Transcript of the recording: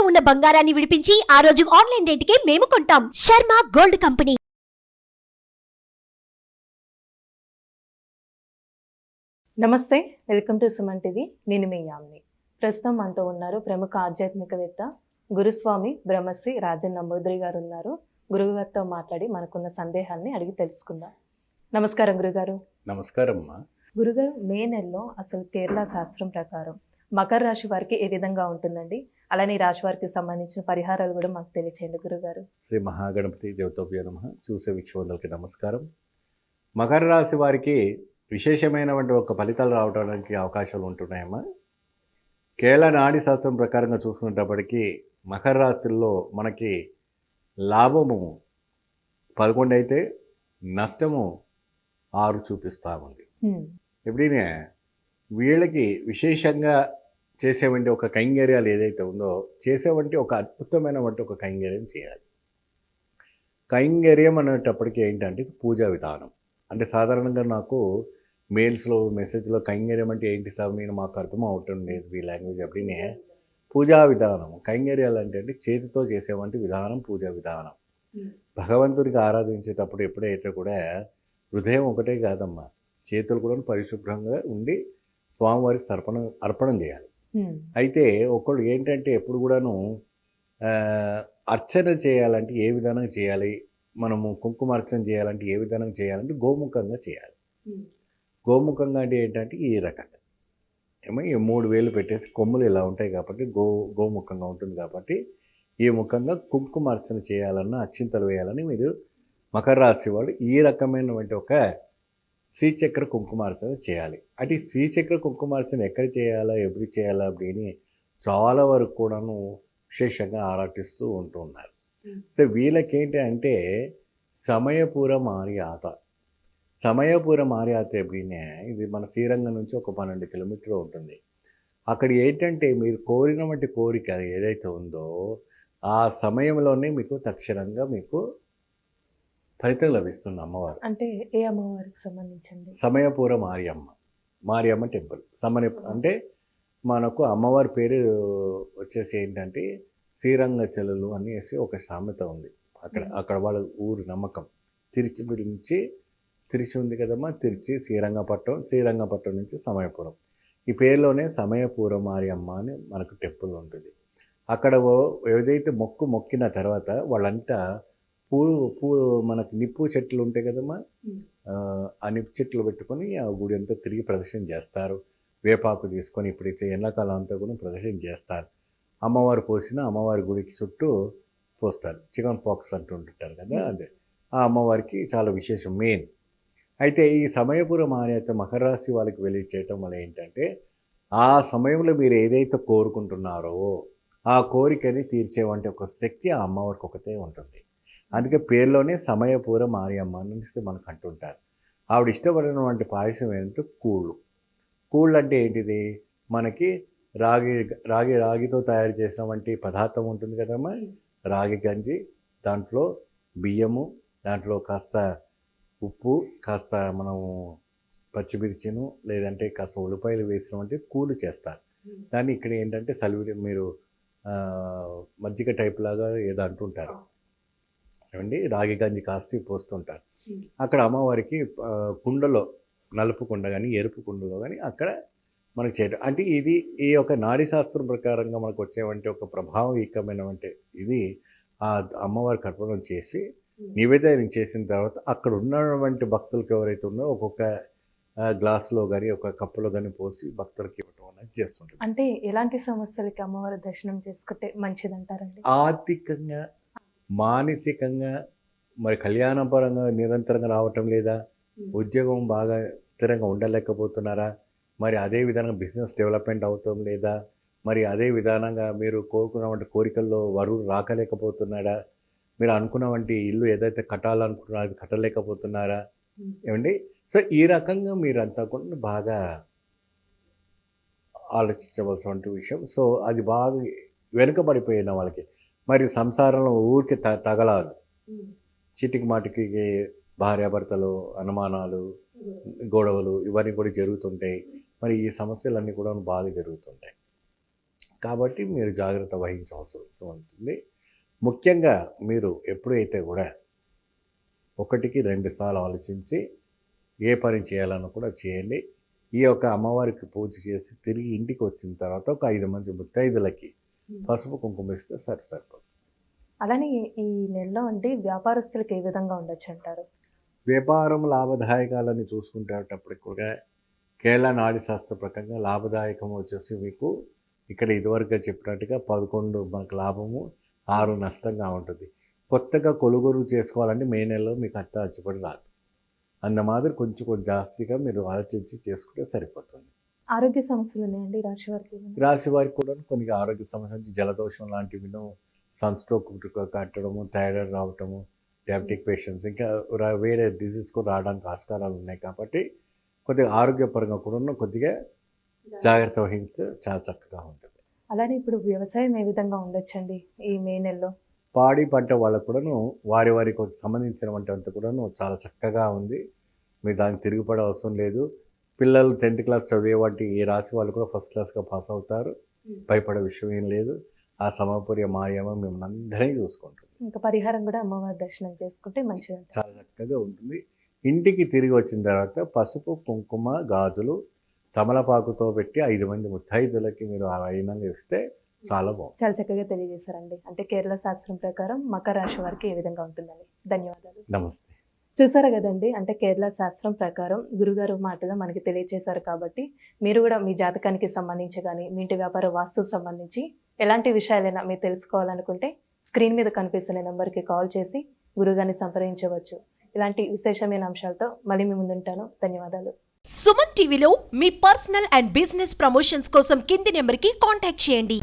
ఉన్న బంగారాన్ని విడిపించి ఆ రోజు ఆన్లైన్ రేటుకే మేము కొంటాం. Sharma gold company. నమస్తే, వెల్కమ్ టు సుమన్ టీవీ. నేను మీ యామిని. ప్రస్తుతం మనతో ఉన్నారు ప్రముఖ ఆధ్యాత్మికవేత్త గురుస్వామి బ్రహ్మశ్రీ రాజన్ నంబూద్రి గారు ఉన్నారు. గురువుగారితో మాట్లాడి మనకున్న సందేహాన్ని అడిగి తెలుసుకుందాం. నమస్కారం గురుగారు. నమస్కారం అమ్మా. గురుగారు, మే నెలలో అసలు కేరళ శాస్త్రం ప్రకారం మకర రాశి వారికి ఏ విధంగా ఉంటుందండి? అలానే ఈ రాశి వారికి సంబంధించిన పరిహారాలు కూడా మాకు తెలియచేయండి గురుగారు. శ్రీ మహాగణపతి దేవతోభ్యో నమః. చూసే వీక్షకులందరికీ నమస్కారం. మకర రాశి వారికి విశేషమైనటువంటి ఒక ఫలితాలు రావడానికి అవకాశాలు ఉంటున్నాయమ్మా. కేరళ నాడి శాస్త్రం ప్రకారంగా చూసుకునేటప్పటికీ మకర రాశిలో మనకి లాభము 11 అయితే నష్టము 6 చూపిస్తూ ఉంది. ఎప్పుడైనా వీళ్ళకి విశేషంగా చేసేవంటి ఒక కైంగర్యాలు ఏదైతే ఉందో చేసేవంటి ఒక అద్భుతమైనటువంటి ఒక కైంగర్యం చేయాలి. కైంగర్యం అనేటప్పటికీ ఏంటంటే పూజా విధానం. అంటే సాధారణంగా నాకు మెయిల్స్లో మెసేజ్లో కైంగర్యం అంటే ఏంటి సార్ నేను మాకు అర్థం అవుతుంది ఈ లాంగ్వేజ్. అప్పుడే పూజా విధానం కైంగర్యాలు అంటే చేతితో చేసేవంటి విధానం పూజా విధానం. భగవంతుడికి ఆరాధించేటప్పుడు ఎప్పుడైతే కూడా హృదయం ఒకటే కాదమ్మా, చేతులు కూడా పరిశుభ్రంగా ఉండి స్వామివారికి అర్పణం చేయాలి. అయితే ఒకళ్ళు ఏంటంటే ఎప్పుడు కూడాను అర్చన చేయాలంటే ఏ విధానం చేయాలి, మనము కుంకుమార్చన చేయాలంటే ఏ విధానం చేయాలంటే గోముఖంగా చేయాలి. గోముఖంగా అంటే ఏంటంటే ఈ రకంగా ఏమో ఈ 3 వేలు పెట్టేసి కొమ్ములు ఇలా ఉంటాయి కాబట్టి గోముఖంగా ఉంటుంది కాబట్టి ఈ ముఖంగా కుంకుమార్చన చేయాలన్నా అక్షింతలు వేయాలని మీరు మకర రాశి వాళ్ళు ఈ రకమైనటువంటి ఒక శ్రీచక్ర కుంకుమార్చన చేయాలి. అంటే శ్రీచక్ర కుంకుమార్చన ఎక్కడ చేయాలా ఎప్పుడు చేయాలా அப்படின்னு చాలా వరకు కూడాను విశేషంగా ఆరాటిస్తూ ఉంటున్నారు. సో వీళ్ళకేంటి అంటే సమయపూర మారియాత. సమయపూర మారియాత ఎప్పుడైనా ఇది మన శ్రీరంగం నుంచి ఒక 12 కిలోమీటర్లు ఉంటుంది. అక్కడ ఏంటంటే మీరు కోరినటువంటి కోరిక ఏదైతే ఉందో ఆ సమయంలోనే మీకు తక్షణంగా మీకు ఫలితం లభిస్తుంది. అమ్మవారు అంటే ఏ అమ్మవారికి సంబంధించండి? సమయపూర మారియమ్మ టెంపుల్. అంటే మనకు అమ్మవారి పేరు వచ్చేసి ఏంటంటే శ్రీరంగ చెల్లెలు అనేసి ఒక సామెత ఉంది. అక్కడ వాళ్ళ ఊరు నమ్మకం. తిరుచి ఉంది కదమ్మా, తిరుచి శ్రీరంగపట్టణం నుంచి సమయపురం. ఈ పేరులోనే సమయపూర మారియమ్మ అని మనకు టెంపుల్ ఉంటుంది. అక్కడ ఏదైతే మొక్కిన తర్వాత వాళ్ళంతా మనకు నిప్పు చెట్లు ఉంటాయి కదమ్మా, ఆ నిప్పు చెట్లు పెట్టుకొని ఆ గుడి అంతా తిరిగి ప్రదర్శన చేస్తారు. వేపాకు తీసుకొని ఇప్పుడైతే ఎండాకాలం అంతా కూడా ప్రదర్శన చేస్తారు. అమ్మవారు పోసిన అమ్మవారి గుడికి చుట్టూ పోస్తారు. చికెన్ పాక్స్ అంటుంటారు కదా, అదే ఆ అమ్మవారికి చాలా విశేషం మెయిన్. అయితే ఈ సమయపుర మాన్యత మకర రాశి వాళ్ళకి వెళ్ళి చేయటం వల్ల ఏంటంటే ఆ సమయంలో మీరు ఏదైతే కోరుకుంటున్నారో ఆ కోరికని తీర్చేవంటి ఒక శక్తి ఆ అమ్మవారికి ఒకటే ఉంటుంది. అందుకే పేరులోనే సమయపూర మారియమ్మ అనేసి మనకు అంటుంటారు. ఆవిడ ఇష్టపడినటువంటి పాయసం ఏంటంటే కూళ్ళు అంటే ఏంటిది, మనకి రాగితో తయారు చేసినటువంటి పదార్థం ఉంటుంది కదమ్మా, రాగి గంజి, దాంట్లో బియ్యము, దాంట్లో కాస్త ఉప్పు, కాస్త మనము పచ్చిమిర్చిను లేదంటే కాస్త ఉల్లిపాయలు వేసినటువంటి కూలు చేస్తారు. దాన్ని ఇక్కడ ఏంటంటే మీరు మజ్జిగ టైప్ లాగా ఏదో అంటుంటారు ఏమండి, రాగి గంజి కాస్త పోస్తుంటారు. అక్కడ అమ్మవారికి కుండలో, నలుపు కుండ కానీ ఎరుపు కుండలో కానీ అక్కడ మనకు చేయడం అంటే ఇది ఈ యొక్క నాడీ శాస్త్రం ప్రకారంగా మనకు వచ్చేవంటి ఒక ప్రభావయుతమైనటువంటి ఇది ఆ అమ్మవారికి అర్పణం చేసి నివేదన చేసిన తర్వాత అక్కడ ఉన్నటువంటి భక్తులకు ఎవరైతే ఉన్నారో ఒక్కొక్క గ్లాసులో కానీ ఒక కప్పులో కానీ పోసి భక్తులకి ఇవ్వటం అనేది చేస్తుంటారు. అంటే ఎలాంటి సమస్యలకి అమ్మవారి దర్శనం చేసుకుంటే మంచిది అంటారండి? ఆర్థికంగా, మానసికంగా, మరి కళ్యాణపరంగా నిరంతరంగా రావటం లేదా, ఉద్యోగం బాగా స్థిరంగా ఉండలేకపోతున్నారా, మరి అదే విధంగా బిజినెస్ డెవలప్మెంట్ అవుతాం లేదా, మరి అదే విధానంగా మీరు కోరుకున్నటువంటి కోరికల్లో వరుడు రాకలేకపోతున్నాడా, మీరు అనుకున్నటువంటి ఇల్లు ఏదైతే కట్టాలనుకుంటున్నారో అది కట్టలేకపోతున్నారా ఏమండి. సో ఈ రకంగా మీరంతా కూడా బాగా ఆలోచించవలసిన విషయం. సో అది బాగా వెనుకబడిపోయిన వాళ్ళకి మరి సంసారంలో ఊరికి తగలాదు, చీటికి మాటికి భార్యాభర్తలు అనుమానాలు, గొడవలు ఇవన్నీ కూడా జరుగుతుంటాయి. మరి ఈ సమస్యలన్నీ కూడా బాగా జరుగుతుంటాయి. కాబట్టి మీరు జాగ్రత్త వహించవలసి ఉంటుంది. ముఖ్యంగా మీరు ఎప్పుడైతే కూడా 1కి 2 సార్లు ఆలోచించి ఏ పని చేయాలన్నా కూడా చేయండి. ఈ యొక్క అమ్మవారికి పూజ చేసి తిరిగి ఇంటికి వచ్చిన తర్వాత ఒక 5 మంది ముత్తైదులకి పసుపు కుంకుమ ఇస్తే సరిపోతుంది. అలానే ఈ నెలలో అంటే వ్యాపారస్తులకు ఏ విధంగా ఉండొచ్చు అంటారు? వ్యాపారం లాభదాయకాలని చూసుకుంటేటప్పటికి కూడా కేరళ నాడి శాస్త్ర ప్రకారంగా లాభదాయకం వచ్చేసి మీకు ఇక్కడ ఇదివరకు చెప్పినట్టుగా 11 మనకు లాభము, 6 నష్టంగా ఉంటుంది. కొత్తగా కొనుగోలు చేసుకోవాలంటే మే నెలలో మీకు అంత అచ్చుపడి రాదు. అంత మాదిరి కొంచెం జాస్తిగా మీరు ఆలోచించి చేసుకుంటే సరిపోతుంది. ఆరోగ్య సమస్యలు ఉన్నాయండి ఈ రాశి వారికి? రాశి వారికి కూడా కొన్ని ఆరోగ్య సమస్యలు, జలదోషం లాంటివిను, సన్ స్ట్రోక్ కట్టడము, థైరాయిడ్ రావటము, డయాబెటిక్ పేషెంట్స్, ఇంకా వేరే డిసీజ్ కూడా రావడానికి ఆస్కారాలు ఉన్నాయి. కాబట్టి కొద్దిగా ఆరోగ్యపరంగా కూడా కొద్దిగా జాగ్రత్త వహిస్తే చాలా చక్కగా ఉంటుంది. అలానే ఇప్పుడు వ్యవసాయం ఏ విధంగా ఉండొచ్చండి ఈ మే నెలలో? పాడి పంట వాళ్ళకు కూడాను వారికి సంబంధించిన వంట అంతా కూడాను చాలా చక్కగా ఉంది. మీరు దానికి తిరుగుపడే అవసరం లేదు. పిల్లలు 10th క్లాస్ చదివే వాటి ఈ రాశి వాళ్ళు కూడా ఫస్ట్ క్లాస్గా పాస్ అవుతారు. భయపడే విషయం ఏం లేదు. ఆ సమపూర్య మాయమ మిమ్మల్ని అందరినీ చూసుకుంటుంది. ఇంకా పరిహారం కూడా అమ్మవారి దర్శనం చేసుకుంటే మంచిది. చాలా చక్కగా ఉంటుంది. ఇంటికి తిరిగి వచ్చిన తర్వాత పసుపు, కుంకుమ, గాజులు, తమలపాకుతో పెట్టి 5 మంది ముత్తైదులకి మీరు ఆ వైనంగా ఇస్తే చాలా బాగుంది. చాలా చక్కగా తెలియజేశారండి. అంటే కేరళ శాస్త్రం ప్రకారం మకర రాశి వారికి ఏ విధంగా ఉంటుందని. ధన్యవాదాలు. నమస్తే. చూసారు కదండి, అంటే కేరళ శాస్త్రం ప్రకారం గురుగారు మాటగా మనకి తెలియజేశారు. కాబట్టి మీరు కూడా మీ జాతకానికి సంబంధించి కానీ మీ ఇంటి వ్యాపార వాస్తు సంబంధించి ఎలాంటి విషయాలైనా మీరు తెలుసుకోవాలనుకుంటే స్క్రీన్ మీద కనిపిస్తున్న నెంబర్కి కాల్ చేసి గురుగారిని సంప్రదించవచ్చు. ఇలాంటి విశేషమైన అంశాలతో మళ్ళీ మీ ముందుంటాను. ధన్యవాదాలు. సుమన్ టీవీలో మీ పర్సనల్ అండ్ బిజినెస్ ప్రమోషన్స్ కోసం కింది నెంబర్కి కాంటాక్ట్ చేయండి.